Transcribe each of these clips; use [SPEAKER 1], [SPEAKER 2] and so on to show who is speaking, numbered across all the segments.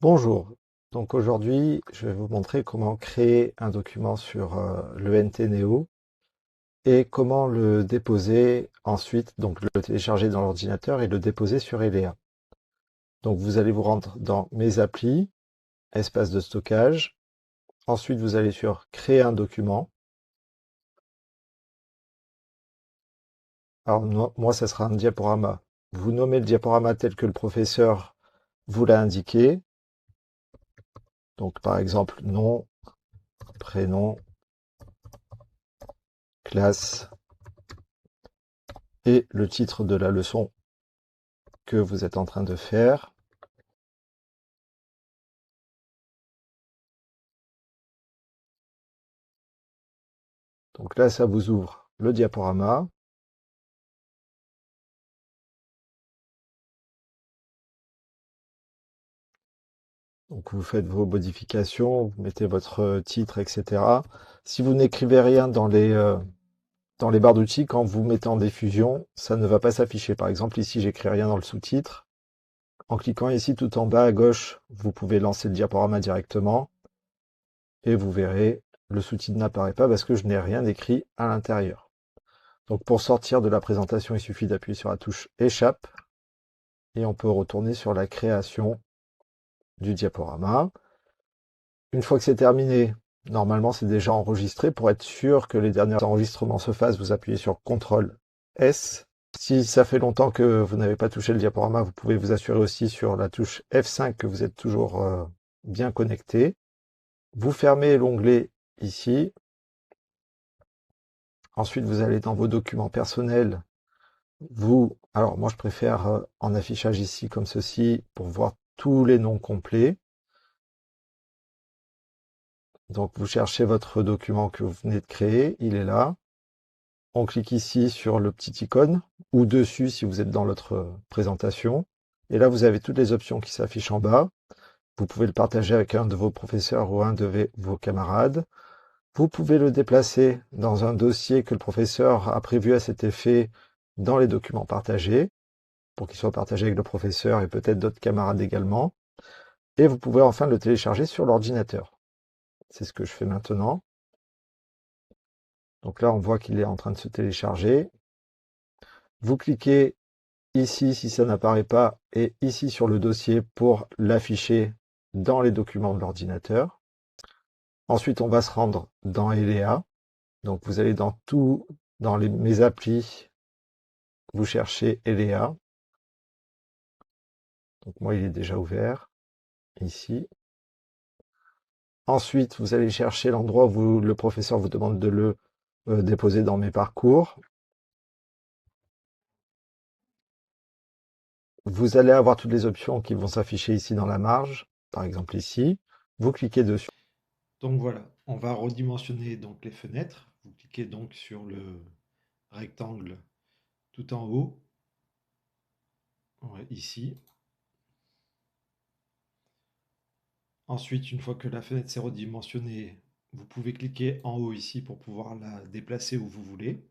[SPEAKER 1] Bonjour, donc aujourd'hui je vais vous montrer comment créer un document sur le NT-NEO et comment le déposer ensuite, donc le télécharger dans l'ordinateur et le déposer sur Elea. Donc vous allez vous rendre dans Mes applis, espace de stockage, ensuite vous allez sur Créer un document. Alors moi ça sera un diaporama. Vous nommez le diaporama tel que le professeur vous l'a indiqué, donc par exemple nom, prénom, classe et le titre de la leçon que vous êtes en train de faire. Donc là, ça vous ouvre le diaporama. Donc vous faites vos modifications, vous mettez votre titre, etc. Si vous n'écrivez rien dans les barres d'outils, quand vous mettez en diffusion, ça ne va pas s'afficher. Par exemple, ici, j'écris rien dans le sous-titre. En cliquant ici tout en bas à gauche, vous pouvez lancer le diaporama directement. Et vous verrez, le sous-titre n'apparaît pas parce que je n'ai rien écrit à l'intérieur. Donc pour sortir de la présentation, il suffit d'appuyer sur la touche Échappe. Et on peut retourner sur la création du diaporama. Une fois que c'est terminé, normalement c'est déjà enregistré. Pour être sûr que les derniers enregistrements se fassent, vous appuyez sur CTRL S. Si ça fait longtemps que vous n'avez pas touché le diaporama, vous pouvez vous assurer aussi sur la touche F5 que vous êtes toujours bien connecté. Vous fermez l'onglet ici. Ensuite, vous allez dans vos documents personnels. Alors moi je préfère en affichage ici comme ceci pour voir tous les noms complets. Donc vous cherchez votre document que vous venez de créer, il est là. On clique ici sur le petit icône ou dessus si vous êtes dans notre présentation. Et là vous avez toutes les options qui s'affichent en bas. Vous pouvez le partager avec un de vos professeurs ou un de vos camarades. Vous pouvez le déplacer dans un dossier que le professeur a prévu à cet effet dans les documents partagés, pour qu'il soit partagé avec le professeur et peut-être d'autres camarades également. Et vous pouvez enfin le télécharger sur l'ordinateur. C'est ce que je fais maintenant. Donc là, on voit qu'il est en train de se télécharger. Vous cliquez ici si ça n'apparaît pas et ici sur le dossier pour l'afficher dans les documents de l'ordinateur. Ensuite, on va se rendre dans Elea. Donc vous allez dans mes applis, vous cherchez Elea. Donc moi, il est déjà ouvert ici. Ensuite, vous allez chercher l'endroit où le professeur vous demande de le déposer dans mes parcours. Vous allez avoir toutes les options qui vont s'afficher ici dans la marge, par exemple ici. Vous cliquez dessus.
[SPEAKER 2] Donc voilà, on va redimensionner donc les fenêtres. Vous cliquez donc sur le rectangle tout en haut, ouais, ici. Ensuite, une fois que la fenêtre s'est redimensionnée, vous pouvez cliquer en haut ici pour pouvoir la déplacer où vous voulez.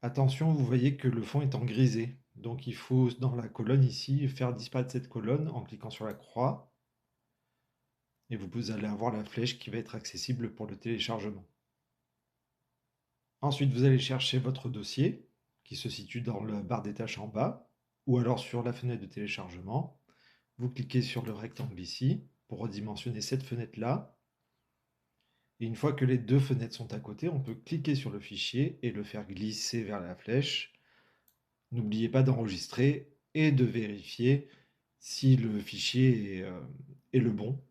[SPEAKER 2] Attention, vous voyez que le fond est en grisé. Donc il faut, dans la colonne ici, faire disparaître cette colonne en cliquant sur la croix. Et vous allez avoir la flèche qui va être accessible pour le téléchargement. Ensuite, vous allez chercher votre dossier qui se situe dans la barre des tâches en bas ou alors sur la fenêtre de téléchargement. Vous cliquez sur le rectangle ici pour redimensionner cette fenêtre-là. Et une fois que les deux fenêtres sont à côté, on peut cliquer sur le fichier et le faire glisser vers la flèche. N'oubliez pas d'enregistrer et de vérifier si le fichier est le bon,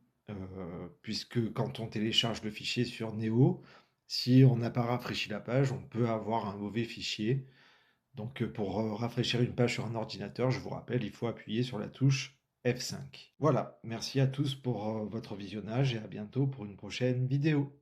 [SPEAKER 2] puisque quand on télécharge le fichier sur Neo, si on n'a pas rafraîchi la page, on peut avoir un mauvais fichier. Donc pour rafraîchir une page sur un ordinateur, je vous rappelle, il faut appuyer sur la touche F5. Voilà, merci à tous pour votre visionnage et à bientôt pour une prochaine vidéo.